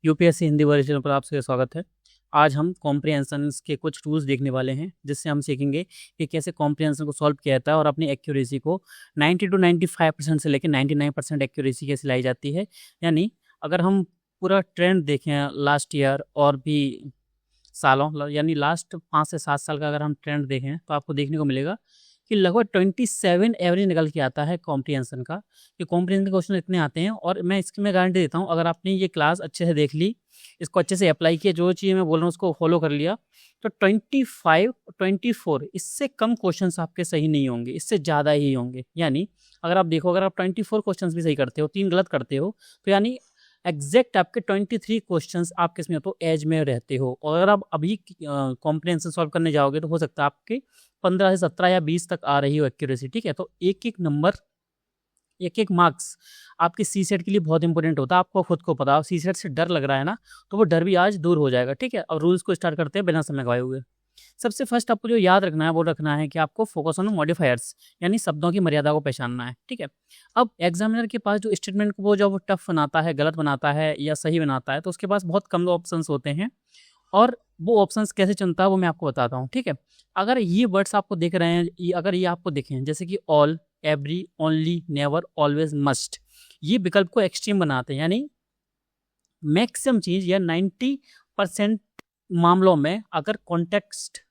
UPSC Hindi version पर आपसे स्वागत है। आज हम कॉम्प्रिहेंशन के कुछ टूल्स देखने वाले हैं, जिससे हम सीखेंगे कि कैसे कॉम्प्रिहेंशन को सॉल्व किया जाता है और अपनी एक्यूरेसी को 90 टू 95% से लेकर 99% एक्यूरेसी कैसे लाई जाती है। यानी अगर हम पूरा ट्रेंड देखें लास्ट ईयर और भी सालों, यानी लास्ट 5 से 7 साल का अगर हम ट्रेंड देखें तो आपको देखने को मिलेगा कि लगभग 27 एवरेज निकल के आता है कॉम्प्रिहेंशन का। कि कॉम्प्रिहेंशन के क्वेश्चन इतने आते हैं और मैं इसकी गारंटी देता हूँ, अगर आपने ये क्लास अच्छे से देख ली, इसको अच्छे से अप्लाई किया, जो चीज़ मैं बोल रहा हूँ उसको फॉलो कर लिया, तो 25 24 इससे कम क्वेश्चन आपके सही नहीं होंगे, इससे ज़्यादा ही होंगे। यानी अगर आप देखो, अगर आप 24 क्वेश्चन भी सही करते हो, 3 गलत करते हो, तो यानी एग्जैक्ट आपके 23 क्वेश्चंस आप किस में हो, तो एज में रहते हो। और अगर आप अभी कॉम्प्रिहेंशन सॉल्व करने जाओगे तो हो सकता है आपके 15 से 17 या 20 तक आ रही हो एक्यूरेसी। ठीक है, तो एक एक नंबर, एक एक मार्क्स आपके सी सेट के लिए बहुत इंपॉर्टेंट होता है। आपको खुद को पता, सी सेट से डर लग रहा है ना, तो वो डर भी आज दूर हो जाएगा। ठीक है, अब रूल्स को स्टार्ट करते हैं बिना समय गवाए हुए। सबसे फर्स्ट आपको जो याद रखना है वो रखना है कि आपको फोकस ऑन मॉडिफायर्स, यानी शब्दों की मर्यादा को पहचानना है। ठीक है, अब एग्जामिनर के पास जो स्टेटमेंट को वो जब टफ बनाता है, गलत बनाता है या सही बनाता है, तो उसके पास बहुत कम ऑप्शंस होते हैं और वो ऑप्शंस कैसे चुनता है वो मैं आपको बताता हूँ। ठीक है, अगर ये वर्ड्स आपको दिख रहे हैं, अगर ये आपको दिखें जैसे कि all, every, only, never, always, must, ये विकल्प को एक्सट्रीम बनाते हैं। यानी मैक्सिमम चीज या 90% मामलों में अगर कॉन्टेक्स्ट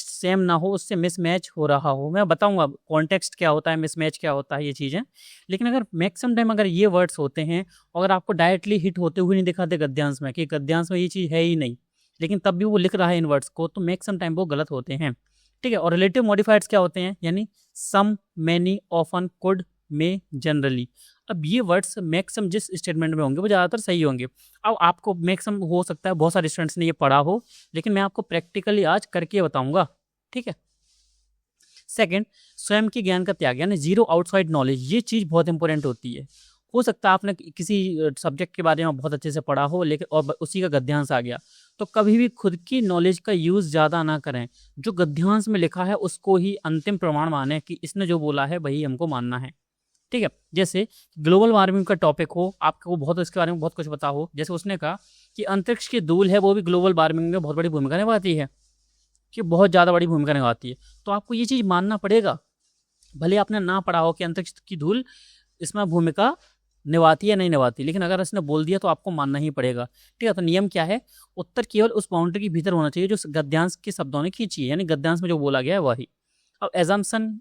सेम ना हो, उससे मिसमैच हो रहा हो, मैं बताऊंगा कॉन्टेक्स्ट क्या होता है, मिसमैच क्या होता है, ये चीज़ें। लेकिन अगर मैक्सिमम टाइम अगर ये वर्ड्स होते हैं, अगर आपको डायरेक्टली हिट होते हुए नहीं दिखाते गद्यांश में कि गद्यांश में ये चीज़ है ही नहीं, लेकिन तब भी वो लिख रहा है इन वर्ड्स को, तो मैक्सिमम टाइम वो गलत होते हैं। ठीक है, और रिलेटिव मॉडिफायर्स क्या होते हैं, यानी सम, मैनी, ऑफन, कुड, में, जनरली। अब ये वर्ड्स मैक्सिमम जिस स्टेटमेंट में होंगे वो ज़्यादातर सही होंगे। अब आपको मैक्सिमम हो सकता है बहुत सारे स्टूडेंट्स ने ये पढ़ा हो, लेकिन मैं आपको प्रैक्टिकली आज करके बताऊंगा। ठीक है, सेकंड, स्वयं के ज्ञान का त्याग, यानी जीरो आउटसाइड नॉलेज। ये चीज़ बहुत इंपॉर्टेंट होती है। हो सकता है आपने किसी सब्जेक्ट के बारे में बहुत अच्छे से पढ़ा हो, लेकिन और उसी का गद्यांश आ गया, तो कभी भी खुद की नॉलेज का यूज़ ज़्यादा ना करें। जो गद्यांश में लिखा है उसको ही अंतिम प्रमाण माने कि इसने जो बोला है वही हमको मानना है। ठीक है, जैसे ग्लोबल वार्मिंग का टॉपिक हो, आपको बहुत इसके बारे में बहुत कुछ पता हो, जैसे उसने कहा कि अंतरिक्ष की धूल है वो भी ग्लोबल वार्मिंग में बहुत बड़ी भूमिका निभाती है, कि बहुत ज़्यादा बड़ी भूमिका निभाती है, तो आपको ये चीज़ मानना पड़ेगा, भले आपने ना पढ़ा हो कि अंतरिक्ष की धूल इसमें भूमिका निभाती है नहीं निभाती, लेकिन अगर इसने बोल दिया तो आपको मानना ही पड़ेगा। ठीक है, तो नियम क्या है, उत्तर केवल उस बाउंड्री के भीतर होना चाहिए जो गद्यांश के शब्दों ने खींची है, यानी गद्यांश में जो बोला गया है वही। अब एजम्पशन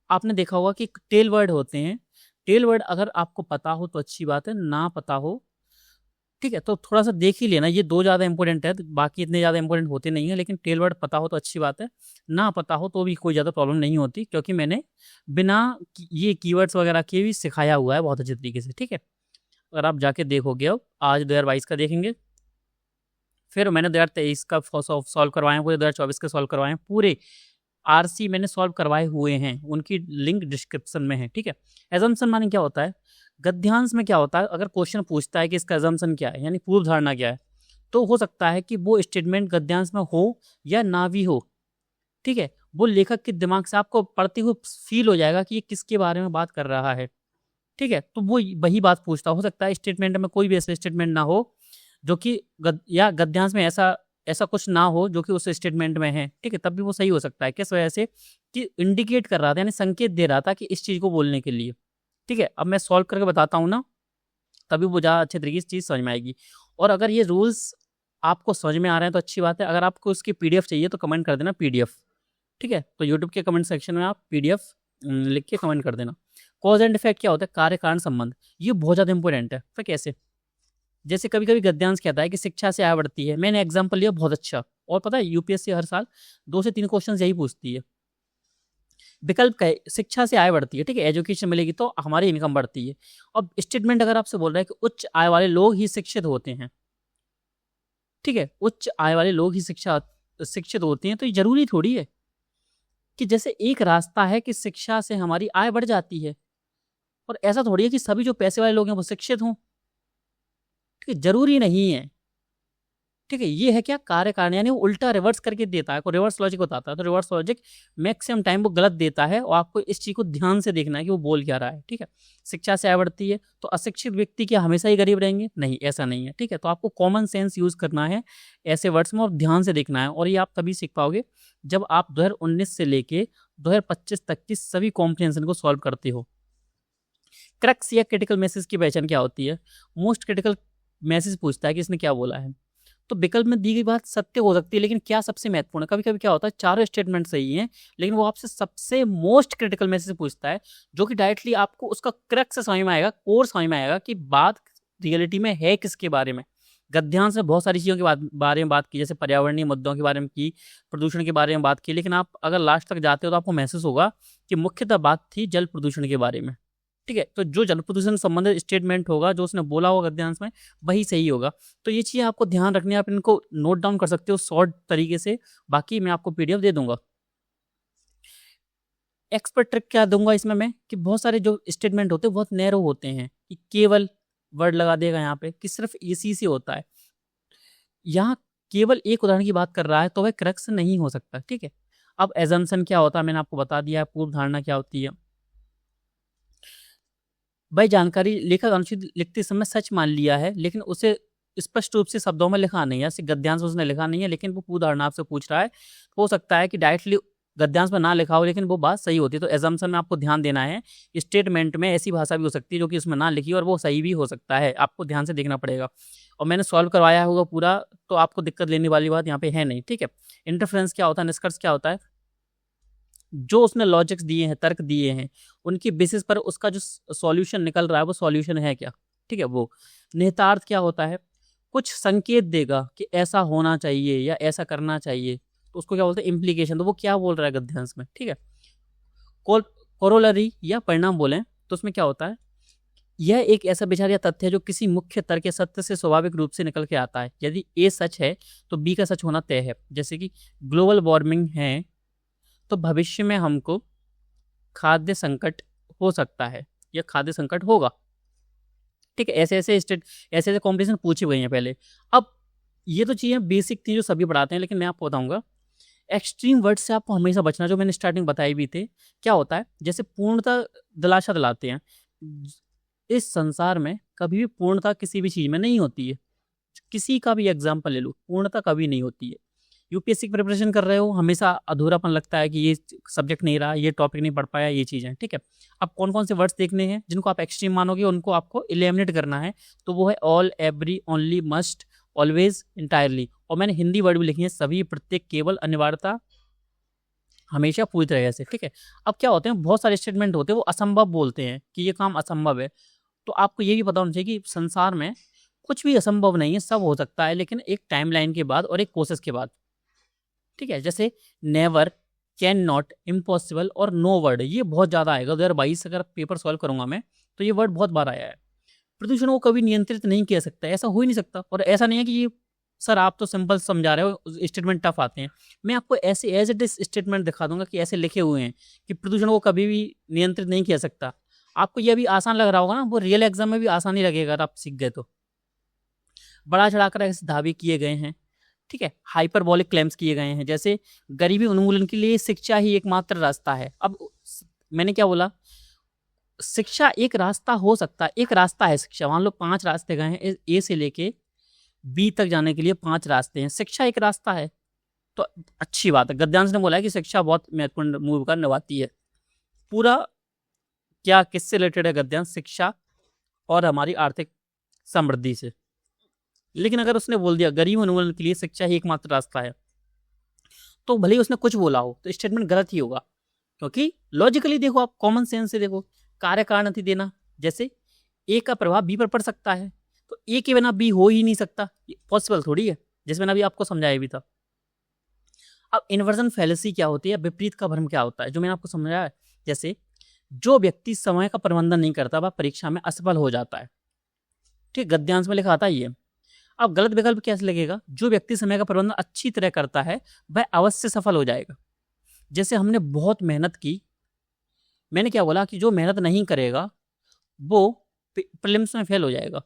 आपने देखा होगा कि टेल वर्ड होते हैं, टेल वर्ड अगर आपको पता हो तो अच्छी बात है, ना पता हो ठीक है तो थोड़ा सा देख ही लेना। ये 2 ज़्यादा इंपॉर्टेंट है, बाकी इतने ज़्यादा इंपॉर्टेंट होते नहीं है, लेकिन टेल वर्ड पता हो तो अच्छी बात है, ना पता हो तो भी कोई ज़्यादा प्रॉब्लम नहीं होती, क्योंकि मैंने बिना ये कीवर्ड्स वगैरह के भी सिखाया हुआ है बहुत अच्छे तरीके से। ठीक है, अगर आप जाके देखोगे, अब आज 2022 का देखेंगे, फिर मैंने 2023 का सॉल्व करवाए हैं, पूरे 2024 के सॉल्व करवाए हैं, पूरे आरसी मैंने सॉल्व करवाए हुए हैं, उनकी लिंक डिस्क्रिप्शन में है। ठीक है, एजम्पशन माने क्या होता है, गद्यांश में क्या होता है, अगर क्वेश्चन पूछता है कि इसका एजम्पशन क्या है, यानी पूर्व धारणा क्या है, तो हो सकता है कि वो स्टेटमेंट गद्यांश में हो या ना भी हो। ठीक है, वो लेखक के दिमाग से आपको पढ़ते हुए फील हो जाएगा कि ये किसके बारे में बात कर रहा है। ठीक है, तो वो वही बात पूछता हो सकता है स्टेटमेंट में कोई भी ऐसा स्टेटमेंट ना हो जो कि या गद्यांश में ऐसा ऐसा कुछ ना हो जो कि उस स्टेटमेंट में है। ठीक है, तब भी वो सही हो सकता है, किस वजह से कि इंडिकेट कर रहा था, यानी संकेत दे रहा था कि इस चीज़ को बोलने के लिए। ठीक है, अब मैं सॉल्व करके बताता हूँ ना, तभी वो ज़्यादा अच्छे तरीके से चीज़ समझ में आएगी। और अगर ये रूल्स आपको समझ में आ रहे हैं तो अच्छी बात है, अगर आपको उसकी पीडीएफ चाहिए तो कमेंट कर देना पीडीएफ। ठीक है, तो यूट्यूब के कमेंट सेक्शन में आप पीडीएफ लिख के कमेंट कर देना। कॉज एंड इफेक्ट क्या होता है, कार्य कारण संबंध, ये बहुत ज़्यादा इंपॉर्टेंट है। तो कैसे, जैसे कभी कभी गद्यांश कहता है कि शिक्षा से आय बढ़ती है, मैंने एग्जाम्पल लिया बहुत अच्छा, और पता है यूपीएससी हर साल 2 से 3 क्वेश्चन यही पूछती है। विकल्प का शिक्षा से आय बढ़ती है, ठीक है, एजुकेशन मिलेगी तो हमारी इनकम बढ़ती है। अब स्टेटमेंट अगर आपसे बोल रहा है कि उच्च आय वाले लोग ही शिक्षित होते हैं, ठीक है, उच्च आय वाले लोग ही शिक्षित होते हैं, तो ये जरूरी थोड़ी है कि जैसे एक रास्ता है कि शिक्षा से हमारी आय बढ़ जाती है, और ऐसा थोड़ी है कि सभी जो पैसे वाले लोग हैं वो शिक्षित हों। ठीक है, जरूरी नहीं है। ठीक है, ये है क्या कार्य कारण, यानी वो उल्टा रिवर्स करके देता है, को रिवर्स लॉजिक बताता है। तो रिवर्स लॉजिक मैक्सिमम टाइम वो गलत देता है और आपको इस चीज़ को ध्यान से देखना है कि वो बोल क्या रहा है। ठीक है, शिक्षा से आय बढ़ती है तो अशिक्षित व्यक्ति क्या हमेशा ही गरीब रहेंगे? नहीं, ऐसा नहीं है। ठीक है, तो आपको कॉमन सेंस यूज़ करना है ऐसे वर्ड्स में और ध्यान से देखना है, और ये आप तभी सीख पाओगे जब आप 2019 से लेके 2025 तक की सभी कॉम्प्रिहेंशन को सॉल्व करते हो। क्रक्स या क्रिटिकल मैसेज की पहचान क्या होती है? मोस्ट क्रिटिकल मैसेज पूछता है कि इसने क्या बोला है। तो विकल्प में दी गई बात सत्य हो सकती है, लेकिन क्या सबसे महत्वपूर्ण है? कभी कभी क्या होता है चारों स्टेटमेंट सही हैं, लेकिन वो आपसे सबसे मोस्ट क्रिटिकल मैसेज पूछता है, जो कि डायरेक्टली आपको उसका क्रक्स समझ में आएगा, कोर समझ में आएगा कि बात रियलिटी में है किसके बारे में। गद्यांश में बहुत सारी चीज़ों के बारे में बात की, जैसे पर्यावरणीय मुद्दों के बारे में की, प्रदूषण के बारे में बात की, लेकिन आप अगर लास्ट तक जाते हो तो आपको महसूस होगा कि मुख्यतः बात थी जल प्रदूषण के बारे में। ठीक है, तो जो जल प्रदूषण से संबंधित स्टेटमेंट होगा, जो उसने बोला होगा गद्यांश में, वही सही होगा। तो ये चीज़ें आपको ध्यान रखनी है, आप इनको नोट डाउन कर सकते हो शॉर्ट तरीके से, बाकी मैं आपको पीडीएफ दे दूंगा। एक्सपर्ट ट्रिक क्या दूंगा इसमें मैं, कि बहुत सारे जो स्टेटमेंट होते हैं बहुत नैरो होते हैं, कि केवल वर्ड लगा देगा यहाँ पे, कि सिर्फ इसी से होता है। यहाँ केवल एक उदाहरण की बात कर रहा है तो वह क्रक्स नहीं हो सकता। ठीक है, अब एजम्पशन क्या होता है मैंने आपको बता दिया है, पूर्व धारणा क्या होती है। भाई जानकारी लेखक अनुचित लिखते समय सच मान लिया है, लेकिन उसे स्पष्ट रूप से शब्दों में लिखा नहीं है, ऐसे गद्यांश में उसने लिखा नहीं है, लेकिन वो पूर्व धारणा आपसे पूछ रहा है। हो सकता है कि डायरेक्टली गद्यांश में ना लिखा हो, लेकिन वो बात सही होती है। तो एजम्पशन में आपको ध्यान देना है, स्टेटमेंट में ऐसी भाषा भी हो सकती है जो कि उसमें ना लिखी और वो सही भी हो सकता है, आपको ध्यान से देखना पड़ेगा। और मैंने सॉल्व करवाया होगा पूरा, तो आपको दिक्कत लेने वाली बात यहाँ पे है नहीं। ठीक है, इंटरफ्रेंस क्या होता है, निष्कर्ष क्या होता है, जो उसने लॉजिक्स दिए हैं, तर्क दिए हैं, उनकी बेसिस पर उसका जो सॉल्यूशन निकल रहा है वो सॉल्यूशन है क्या। ठीक है, वो निहितार्थ क्या होता है, कुछ संकेत देगा कि ऐसा होना चाहिए या ऐसा करना चाहिए, तो उसको क्या बोलते हैं, इम्प्लीकेशन। तो वो क्या बोल रहा है गद्यांश में। ठीक है, कोरोलरी या परिणाम बोलें तो उसमें क्या होता है, यह एक ऐसा विचार या तथ्य है जो किसी मुख्य तर्क या सत्य से स्वाभाविक रूप से निकल के आता है। यदि ए सच है तो बी का सच होना तय है। जैसे कि ग्लोबल वार्मिंग है तो भविष्य में हमको खाद्य संकट हो सकता है या खाद्य संकट होगा। ठीक है, ऐसे ऐसे कॉम्पिटिशन पूछे हुए हैं पहले। अब ये तो चीज़ें बेसिक थी जो सभी पढ़ाते हैं, लेकिन मैं आपको बताऊंगा एक्सट्रीम वर्ड से आपको हमेशा बचना, जो मैंने स्टार्टिंग बताई भी थे। क्या होता है, जैसे पूर्णता दिलासा दिलाते हैं, इस संसार में कभी भी पूर्णता किसी भी चीज़ में नहीं होती है। किसी का भी एग्जाम्पल ले लो, पूर्णता कभी नहीं होती है। यूपीएससी की प्रिपरेशन कर रहे हो, हमेशा अधूरापन लगता है कि ये सब्जेक्ट नहीं रहा, ये टॉपिक नहीं पढ़ पाया, ये चीज़ें। ठीक है, अब कौन कौन से वर्ड्स देखने हैं जिनको आप एक्सट्रीम मानोगे, उनको आपको एलिमिनेट करना है। तो वो है all, every, only, must, always, entirely. और मैंने हिंदी वर्ड भी लिखी है, सभी, प्रत्येक, केवल, अनिवार्यता, हमेशा, पूरी तरह से। ठीक है, अब क्या होते हैं, बहुत सारे स्टेटमेंट होते हैं वो असंभव बोलते हैं कि ये काम असंभव है। तो आपको ये भी पता होना चाहिए कि संसार में कुछ भी असंभव नहीं है, सब हो सकता है, लेकिन एक टाइमलाइन के बाद और एक प्रोसेस के बाद। ठीक है, जैसे नेवर, कैन नॉट, इम्पॉसिबल और नो वर्ड, ये बहुत ज़्यादा आएगा। 2022 अगर पेपर सॉल्व करूंगा मैं तो ये वर्ड बहुत बार आया है। प्रदूषण को कभी नियंत्रित नहीं किया सकता, ऐसा हो ही नहीं सकता। और ऐसा नहीं है कि ये सर आप तो सिंपल समझा रहे हो, स्टेटमेंट टफ आते हैं। मैं आपको ऐसे एज इट इज स्टेटमेंट दिखा दूंगा कि ऐसे लिखे हुए हैं कि प्रदूषण को कभी भी नियंत्रित नहीं किया सकता। आपको ये भी आसान लग रहा होगा ना, वो रियल एग्जाम में भी आसान ही लगेगा अगर आप सीख गए तो। बड़ा चढ़ाकर ऐसे दावे किए गए हैं। ठीक है, हाइपरबॉलिक क्लेम्स किए गए हैं, जैसे गरीबी उन्मूलन के लिए शिक्षा ही एकमात्र रास्ता है। अब मैंने क्या बोला, शिक्षा एक रास्ता हो सकता है, एक रास्ता है शिक्षा। मान लो 5 रास्ते गए हैं, ए से लेके बी तक जाने के लिए 5 रास्ते हैं, शिक्षा एक रास्ता है, तो अच्छी बात है। गद्यांश ने बोला है कि शिक्षा बहुत महत्वपूर्ण भूमिका निभाती है। पूरा क्या किससे रिलेटेड है गद्यांश, शिक्षा और हमारी आर्थिक समृद्धि से। लेकिन अगर उसने बोल दिया गरीब उन्मूलन के लिए शिक्षा ही एकमात्र रास्ता है, तो भले ही उसने कुछ बोला हो तो स्टेटमेंट गलत ही होगा। क्योंकि लॉजिकली देखो, आप कॉमन सेंस से देखो, कार्य कारण नहीं देना, जैसे ए का प्रभाव बी पर पड़ सकता है, तो ए के बिना बी हो ही नहीं सकता, पॉसिबल थोड़ी है, जैसे मैंने अभी आपको समझाया भी था। अब इन्वर्जन फैलेसी क्या होती है, विपरीत का भ्रम क्या होता है, जो मैंने आपको समझाया है। जैसे जो व्यक्ति समय का प्रबंधन नहीं करता वह परीक्षा में असफल हो जाता है। ठीक, गद्यांश में लिखा आता है ये। अब गलत विकल्प कैसे लगेगा, जो व्यक्ति समय का प्रबंधन अच्छी तरह करता है वह अवश्य सफल हो जाएगा। जैसे हमने बहुत मेहनत की, मैंने क्या बोला कि जो मेहनत नहीं करेगा वो प्रीलिम्स में फेल हो जाएगा।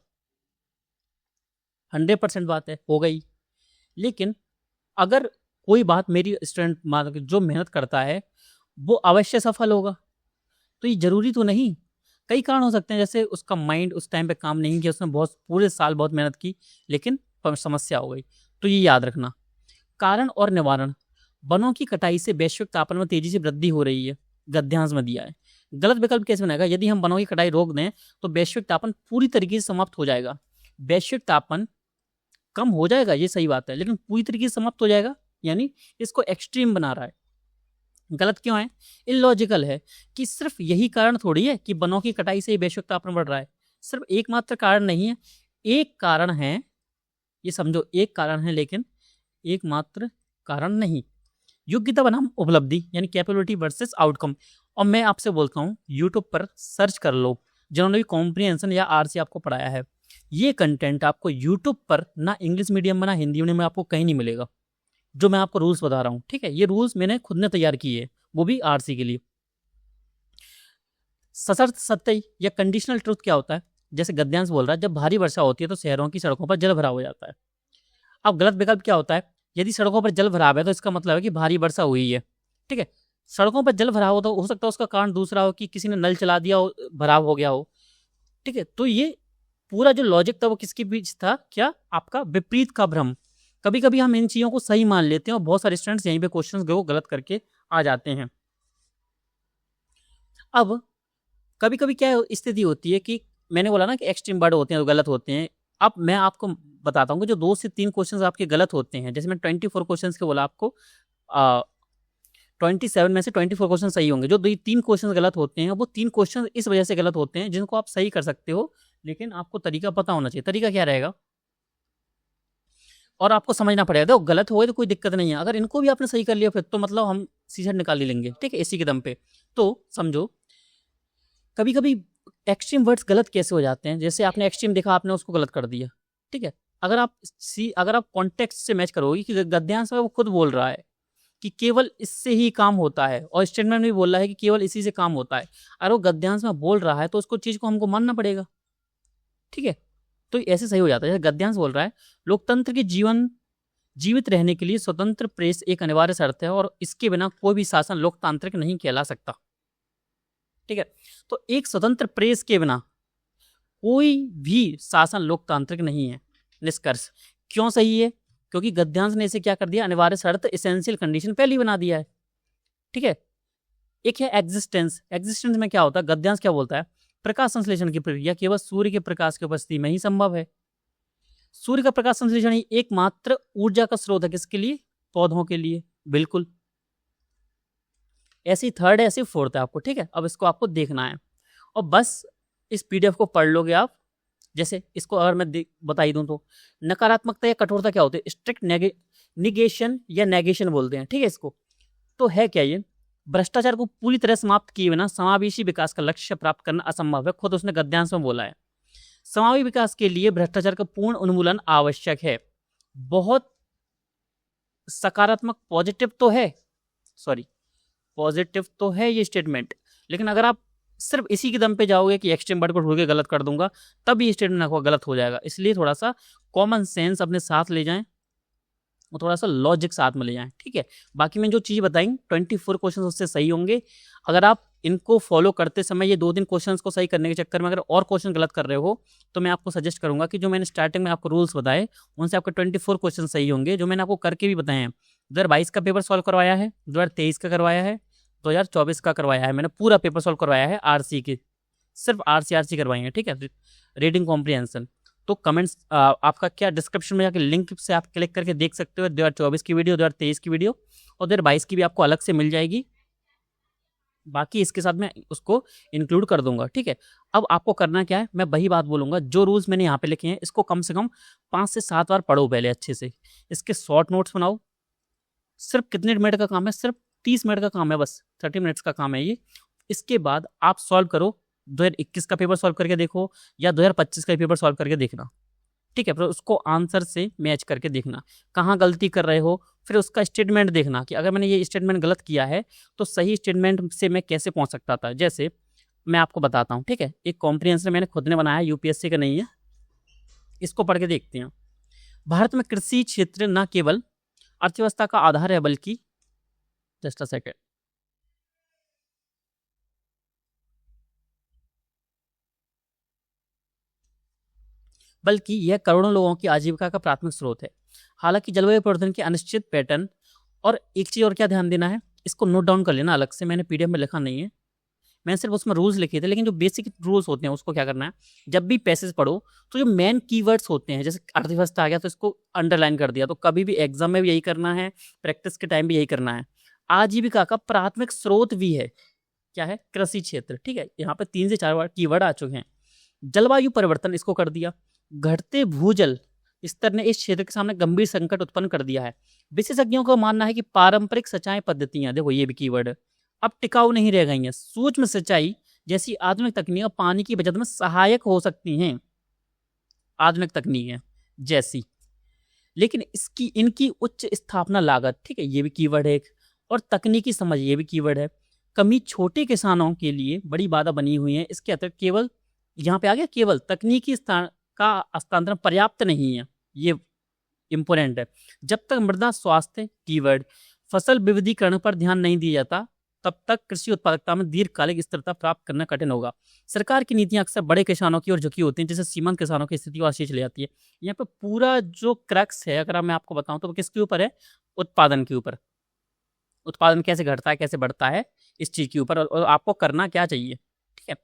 100% बात है, हो गई। लेकिन अगर कोई बात मेरी स्टूडेंट मान के जो मेहनत करता है वो अवश्य सफल होगा, तो ये ज़रूरी तो नहीं। कई कारण हो सकते हैं, जैसे उसका माइंड उस टाइम पे काम नहीं किया, उसने बहुत पूरे साल बहुत मेहनत की लेकिन समस्या हो गई। तो ये याद रखना। कारण और निवारण। वनों की कटाई से वैश्विक तापमान में तेजी से वृद्धि हो रही है, गद्यांश में दिया है। गलत विकल्प कैसे बनेगा? यदि हम वनों की कटाई रोक दें तो वैश्विक तापमान पूरी तरीके से समाप्त हो जाएगा। वैश्विक तापमान कम हो जाएगा, ये सही बात है, लेकिन पूरी तरीके से समाप्त हो जाएगा, यानी इसको एक्सट्रीम बना रहा है। गलत क्यों है? इलॉजिकल है कि सिर्फ यही कारण थोड़ी है कि वनों की कटाई से ही वैश्विक तापमान बढ़ रहा है। सिर्फ एकमात्र कारण नहीं है, एक कारण है, ये समझो, एक कारण है लेकिन एकमात्र कारण नहीं। योग्यता बनाम उपलब्धि यानी कैपेबिलिटी वर्सेस आउटकम। और मैं आपसे बोलता हूँ यूट्यूब पर सर्च कर लो, जिन्होंने भी कॉम्प्रिहेंशन या आरसी आपको पढ़ाया है, ये कंटेंट आपको यूट्यूब पर ना इंग्लिश मीडियम में ना हिंदी मीडियम में आपको कहीं नहीं मिलेगा, जो मैं आपको रूल्स बता रहा हूँ। ठीक है, ये रूल्स मैंने खुद ने तैयार किए है, वो भी आरसी के लिए। सशर्त सत्य या कंडीशनल ट्रुथ क्या होता है? जैसे गद्यांश बोल रहा है, जब भारी वर्षा होती है तो शहरों की सड़कों पर जल भराव हो जाता है। अब गलत विकल्प क्या होता है? यदि सड़कों पर जल भराव है तो इसका मतलब है कि भारी वर्षा हुई है। ठीक है, सड़कों पर जल भराव हो तो हो सकता है उसका कारण दूसरा हो कि किसी ने नल चला दिया हो, भराव हो गया हो। ठीक है, तो ये पूरा जो लॉजिक था वो किसके बीच था? क्या आपका विपरीत का भ्रम। कभी कभी हम इन चीजों को सही मान लेते हैं और बहुत सारे स्टूडेंट्स यहीं पे क्वेश्चंस को गलत करके आ जाते हैं। अब कभी कभी क्या स्थिति होती है कि मैंने बोला ना कि एक्सट्रीम वर्ड होते हैं तो गलत होते हैं। अब मैं आपको बताता हूँ कि जो 2 से 3 क्वेश्चंस आपके गलत होते हैं, जैसे मैं 24 क्वेश्चंस के बोला आपको, 27 में से 24 क्वेश्चन सही होंगे। जो 3 क्वेश्चन गलत होते हैं वो 3 क्वेश्चन इस वजह से गलत होते हैं जिनको आप सही कर सकते हो, लेकिन आपको तरीका पता होना चाहिए। तरीका क्या रहेगा और आपको समझना पड़ेगा। देखो गलत हो गए तो कोई दिक्कत नहीं है, अगर इनको भी आपने सही कर लिया फिर तो मतलब हम सीधा निकाल ही लेंगे। ठीक है, इसी के दम पे। तो समझो कभी कभी एक्सट्रीम वर्ड्स गलत कैसे हो जाते हैं। जैसे आपने एक्सट्रीम देखा, आपने उसको गलत कर दिया। ठीक है, अगर आप कॉन्टेक्स्ट से मैच करोगे कि गद्यांश में वो खुद बोल रहा है कि केवल इससे ही काम होता है, और स्टेटमेंट में भी बोल रहा है कि केवल इसी से काम होता है, अगर वो गद्यांश में बोल रहा है तो उसको चीज को हमको मानना पड़ेगा। ठीक है, तो ऐसे सही हो जाता है। जैसे गद्यांश बोल रहा है लोकतंत्र के जीवित रहने के लिए स्वतंत्र प्रेस एक अनिवार्य शर्त है और इसके बिना कोई भी शासन लोकतांत्रिक नहीं कहला सकता। ठीक है, तो एक स्वतंत्र प्रेस के बिना कोई भी शासन लोकतांत्रिक नहीं है। निष्कर्ष क्यों सही है? क्योंकि गद्यांश ने इसे क्या कर दिया? अनिवार्य शर्त, एसेंशियल कंडीशन पहले ही बना दिया है। ठीक है, एक है एग्जिस्टेंस। एग्जिस्टेंस में क्या होता है? गद्यांश क्या बोलता है? प्रकाश संश्लेषण की प्रक्रिया केवल सूर्य के प्रकाश की उपस्थिति में ही संभव है। सूर्य का प्रकाश संश्लेषण ही एकमात्र ऊर्जा का स्रोत है। किसके लिए? पौधों के लिए। बिल्कुल, ऐसी थर्ड है, ऐसी फोर्थ है आपको। ठीक है, अब इसको आपको देखना है और बस इस पीडीएफ को पढ़ लोगे आप। जैसे इसको अगर मैं बता ही दूं तो नकारात्मकता या कठोरता क्या होती है? स्ट्रिक्ट निगेशन या नेगेशन बोलते हैं। ठीक है, इसको तो है क्या? ये भ्रष्टाचार को पूरी तरह समाप्त किए बिना समावेशी विकास का लक्ष्य प्राप्त करना असंभव है। खुद उसने गद्यांश में बोला है। समावेशी विकास के लिए भ्रष्टाचार का पूर्ण उन्मूलन आवश्यक है। बहुत सकारात्मक पॉजिटिव तो है ये स्टेटमेंट, लेकिन अगर आप सिर्फ इसी के दम पे जाओगे कि एक्सट्रीम वर्ड को ढूंढ के गलत कर दूंगा, तब ये स्टेटमेंट आपको गलत हो जाएगा। इसलिए थोड़ा सा कॉमन सेंस अपने साथ ले जाएं और थोड़ा सा लॉजिक साथ में ले जाएं। ठीक है, बाकी मैं जो चीज़ बताई 24 क्वेश्चन उससे सही होंगे। अगर आप इनको फॉलो करते समय ये 2 दिन क्वेश्चन को सही करने के चक्कर में अगर और क्वेश्चन गलत कर रहे हो तो मैं आपको सजेस्ट करूंगा कि जो मैंने स्टार्टिंग में आपको रूल्स बताए उनसे आपके 24 क्वेश्चन सही होंगे, जो मैंने आपको करके भी बताए हैं। 2022 का पेपर सॉल्व करवाया है, 2023 का करवाया है, 2024 का करवाया है। मैंने पूरा पेपर सॉल्व करवाया है आरसी के, सिर्फ आरसी करवाई है। ठीक है, रीडिंग कॉम्प्रिहेंशन। तो कमेंट्स आपका क्या डिस्क्रिप्शन में जाकर लिंक से आप क्लिक करके देख सकते हो 2024 की वीडियो, 2023 की वीडियो और 2022 की भी आपको अलग से मिल जाएगी। बाकी इसके साथ मैं उसको इंक्लूड कर दूंगा। ठीक है, अब आपको करना क्या है, मैं वही बात बोलूंगा। जो रूल्स मैंने यहाँ पे लिखे हैं इसको कम से कम 5 से 7 बार पढ़ो पहले अच्छे से। इसके शॉर्ट नोट्स बनाओ। सिर्फ कितने मिनट का काम है? सिर्फ 30 मिनट का काम है, बस 30 मिनट्स का काम है ये। इसके बाद आप सॉल्व करो। 2021 का पेपर सॉल्व करके देखो या 2025 का पेपर सॉल्व करके देखना। ठीक है, फिर उसको आंसर से मैच करके देखना कहाँ गलती कर रहे हो। फिर उसका स्टेटमेंट देखना कि अगर मैंने ये स्टेटमेंट गलत किया है तो सही स्टेटमेंट से मैं कैसे पहुंच सकता था। जैसे मैं आपको बताता हूँ। ठीक है, एक कॉम्प्रिहेंशन मैंने खुद ने बनाया, यूपीएससी का नहीं है। इसको पढ़ के देखते हैं। भारत में कृषि क्षेत्र न केवल अर्थव्यवस्था का आधार है बल्कि जस्ट अ सेकेंड बल्कि यह करोड़ों लोगों की आजीविका का प्राथमिक स्रोत है। हालांकि जलवायु परिवर्तन के अनिश्चित पैटर्न और एक चीज और क्या ध्यान देना है, इसको नोट डाउन कर लेना अलग से, मैंने पीडीएफ में लिखा नहीं है, मैंने सिर्फ उसमें रूल्स लिखे थे, लेकिन जो बेसिक रूल्स होते हैं उसको क्या करना है, जब भी पैसेज पढ़ो तो जो मेन कीवर्ड्स होते हैं, जैसे अर्थव्यवस्था आ गया तो इसको अंडरलाइन कर दिया, तो कभी भी एग्जाम में भी यही करना है, प्रैक्टिस के टाइम भी यही करना है। आजीविका का प्राथमिक स्रोत भी है, क्या है, कृषि क्षेत्र। ठीक है, यहाँ पे 3 से 4 कीवर्ड आ चुके हैं। जलवायु परिवर्तन इसको कर दिया, घटते भूजल स्तर ने इस क्षेत्र के सामने गंभीर संकट उत्पन्न कर दिया है। विशेषज्ञों का मानना है कि पारंपरिक सिंचाई पद्धतियां, देखो ये भी कीवर्ड है, अब टिकाऊ नहीं रह गई हैं। सूक्ष्म सिंचाई जैसी आधुनिक तकनीक पानी की बचत में सहायक हो सकती हैं, आधुनिक तकनीकें जैसी, लेकिन इनकी उच्च स्थापना लागत, ठीक है, ये भी कीवर्ड है एक, और तकनीकी समझ, ये भी कीवर्ड है। कमी छोटे किसानों के लिए बड़ी बाधा बनी हुई है। इसके अतिरिक्त केवल, यहाँ पे आ गया, केवल तकनीकी का हस्तांतरण पर्याप्त नहीं है, ये इंपोर्टेंट है। जब तक मृदा स्वास्थ्य, कीवर्ड, फसल विविधीकरण पर ध्यान नहीं दिया जाता, तब तक कृषि उत्पादकता में दीर्घकालिक स्थिरता प्राप्त करना कठिन होगा। सरकार की नीतियां अक्सर बड़े किसानों की ओर झुकी होती हैं, जैसे सीमांत किसानों की स्थिति को आशीष ले जाती है। यहाँ पे पूरा जो क्रक्स है, अगर मैं आपको बताऊं तो किसके ऊपर है, उत्पादन के ऊपर। उत्पादन कैसे घटता है, कैसे बढ़ता है, इस चीज के ऊपर, और आपको करना क्या चाहिए। ठीक है,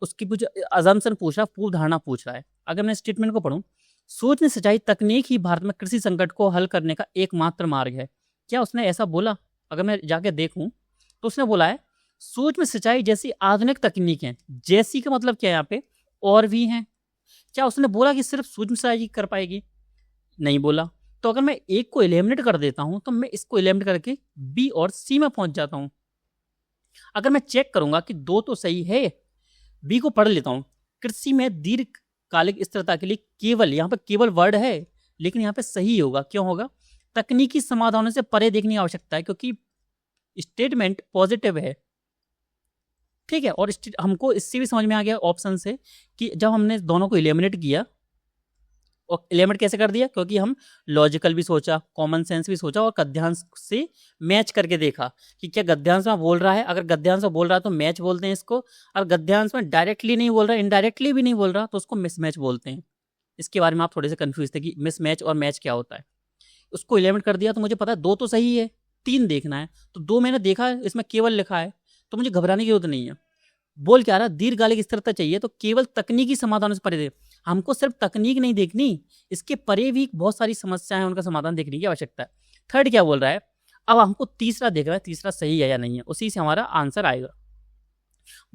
उसकी कुछ अजम्पशन पूछ रहा, पूर्व धारणा पूछ रहा है। अगर मैं स्टेटमेंट को पढ़ूं, सूक्ष्म सिंचाई तकनीक ही भारत में कृषि संकट को हल करने का एकमात्र मार्ग है। क्या उसने ऐसा बोला? अगर मैं जाके देखूं तो उसने बोला है सूक्ष्म सिंचाई जैसी आधुनिक तकनीकें, जैसी का मतलब क्या है यहाँ पे, और भी हैं। क्या उसने बोला कि सिर्फ सूक्ष्म सिंचाई कर पाएगी? नहीं बोला। तो अगर मैं एक को एलिमिनेट कर देता हूं तो मैं इसको एलिमिनेट करके बी और सी में पहुंच जाता हूं। अगर मैं चेक करूंगा कि 2 तो सही है, बी को पढ़ लेता हूं, कृषि में दीर्घकालिक स्थिरता के लिए केवल, यहाँ पे केवल वर्ड है, लेकिन यहाँ पे सही होगा। क्यों होगा? तकनीकी समाधानों से परे देखने की आवश्यकता है, क्योंकि स्टेटमेंट पॉजिटिव है। ठीक है, और हमको इससे भी समझ में आ गया ऑप्शन से कि जब हमने दोनों को एलिमिनेट किया, और एलिमिनेट कैसे कर दिया, क्योंकि हम लॉजिकल भी सोचा, कॉमन सेंस भी सोचा, और गद्यांश से मैच करके देखा कि क्या गद्यांश में बोल रहा है। अगर गद्यांश में बोल रहा है तो मैच बोलते हैं इसको, और गद्यांश में डायरेक्टली नहीं बोल रहा, इनडायरेक्टली भी नहीं बोल रहा, तो उसको मिसमैच बोलते हैं। इसके बारे में आप थोड़े से कंफ्यूज थे कि मिसमैच और मैच क्या होता है। उसको एलिमिनेट कर दिया तो मुझे पता है 2 तो सही है, 3 देखना है, तो 2 मैंने देखा है, इसमें केवल लिखा है, तो मुझे घबराने की जरूरत नहीं है। बोल क्या रहा, दीर्घकालिक स्थिरता चाहिए, तो केवल तकनीकी समाधानों से परे दे। हमको सिर्फ तकनीक नहीं देखनी, इसके परे भी बहुत सारी समस्याएं हैं, उनका समाधान देखने की आवश्यकता है। थर्ड क्या बोल रहा है, अब हमको तीसरा देखना है, तीसरा सही है या नहीं है, उसी से हमारा आंसर आएगा।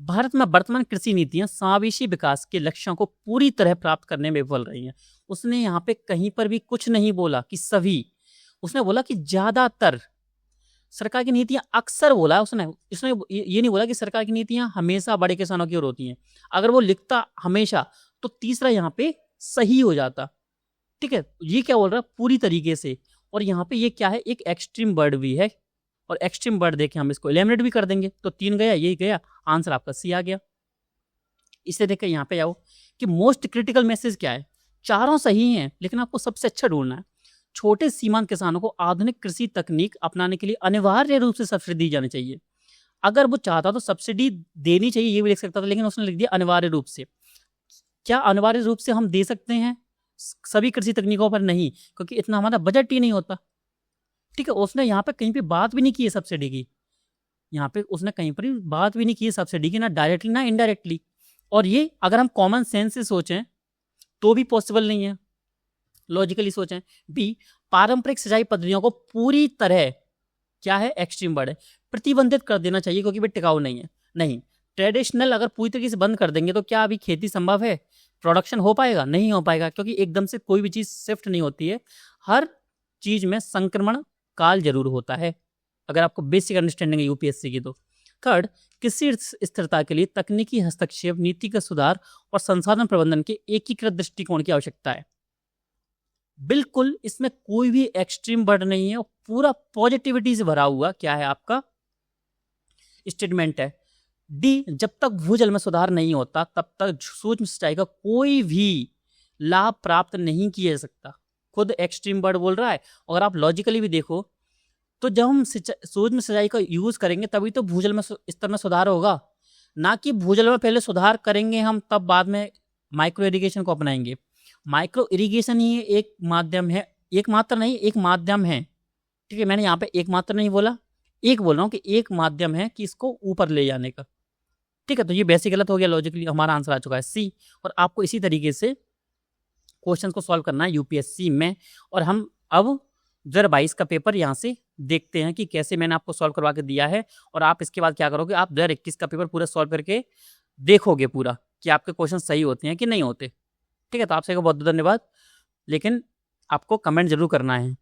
भारत में वर्तमान कृषि नीतियां समावेशी विकास के लक्ष्यों को पूरी तरह प्राप्त करने में विफल रही हैं। उसने यहाँ पे कहीं पर भी कुछ नहीं बोला कि सभी, उसने बोला कि ज्यादातर। सरकार की नीतियां अक्सर बोला उसने ये नहीं बोला कि सरकार की नीतियां हमेशा बड़े किसानों की ओर होती हैं। अगर वो लिखता हमेशा तो तीसरा यहाँ पे सही हो जाता। ठीक है, ये क्या बोल रहा है, पूरी तरीके से, और यहाँ पे ये क्या है, एक एक्सट्रीम वर्ड भी है, और एक्सट्रीम वर्ड देखे हम इसको एलिमिनेट भी कर देंगे, तो 3 गया, यही गया, आंसर आपका सी आ गया। इसे देखकर यहाँ पे आओ कि मोस्ट क्रिटिकल मैसेज क्या है। चारों सही हैं, लेकिन आपको सबसे अच्छा ढूंढना है। छोटे सीमांत किसानों को आधुनिक कृषि तकनीक अपनाने के लिए अनिवार्य रूप से सब्सिडी दी जानी चाहिए। अगर वो चाहता तो सब्सिडी देनी चाहिए, ये भी लिख सकता था, लेकिन उसने लिख दिया अनिवार्य रूप से। क्या अनिवार्य रूप से हम दे सकते हैं सभी कृषि तकनीकों पर? नहीं, क्योंकि इतना हमारा बजट ही नहीं होता। ठीक है, उसने यहाँ पे कहीं पे बात भी नहीं की है सब्सिडी की, यहाँ पे उसने कहीं पर बात भी नहीं की है सब्सिडी की, ना डायरेक्टली ना इनडायरेक्टली। और ये अगर हम कॉमन सेंस से सोचें तो भी पॉसिबल नहीं है, लॉजिकली सोचें। बी, पारंपरिक सिंचाई पद्धतियों को पूरी तरह, क्या है, एक्सट्रीम वर्ड है, प्रतिबंधित कर देना चाहिए, क्योंकि वे टिकाऊ नहीं है। नहीं, ट्रेडिशनल अगर पूरी तरीके से बंद कर देंगे तो क्या अभी खेती संभव है, प्रोडक्शन हो पाएगा? नहीं हो पाएगा, क्योंकि एकदम से कोई भी चीज शिफ्ट नहीं होती है, हर चीज में संक्रमण काल जरूर होता है, अगर आपको बेसिक अंडरस्टैंडिंग है यूपीएससी की तो। थर्ड, कृषि स्थिरता के लिए तकनीकी हस्तक्षेप, नीतिगत सुधार और संसाधन प्रबंधन के एकीकृत दृष्टिकोण की आवश्यकता है। बिल्कुल, इसमें कोई भी एक्सट्रीम वर्ड नहीं है, पूरा पॉजिटिविटी से भरा हुआ क्या है आपका स्टेटमेंट है। डी, जब तक भूजल में सुधार नहीं होता तब तक सूक्ष्म सिंचाई का कोई भी लाभ प्राप्त नहीं किया जा सकता। खुद एक्सट्रीम वर्ड बोल रहा है। अगर आप लॉजिकली भी देखो तो जब हम सूक्ष्म सिंचाई का यूज करेंगे तभी तो भूजल में स्तर में सुधार होगा, ना कि भूजल में पहले सुधार करेंगे हम तब बाद में माइक्रो इरिगेशन को अपनाएंगे। माइक्रो इरिगेशन ही एक माध्यम है, एक मात्र नहीं, एक माध्यम है। ठीक है, मैंने यहाँ पे एक मात्र नहीं बोला, एक बोल रहा हूँ कि एक माध्यम है कि इसको ऊपर ले जाने का। ठीक है, तो ये वैसे गलत हो गया, लॉजिकली हमारा आंसर आ चुका है सी। और आपको इसी तरीके से क्वेश्चन को सॉल्व करना है यूपीएससी में। और हम अब 2022 का पेपर यहाँ से देखते हैं कि कैसे मैंने आपको सॉल्व करवा के दिया है। और आप इसके बाद क्या करोगे, आप 2021 का पेपर पूरा सॉल्व करके देखोगे पूरा कि आपके क्वेश्चन सही होते हैं कि नहीं होते। ठीक है, तो आपसे बहुत बहुत धन्यवाद, लेकिन आपको कमेंट जरूर करना है।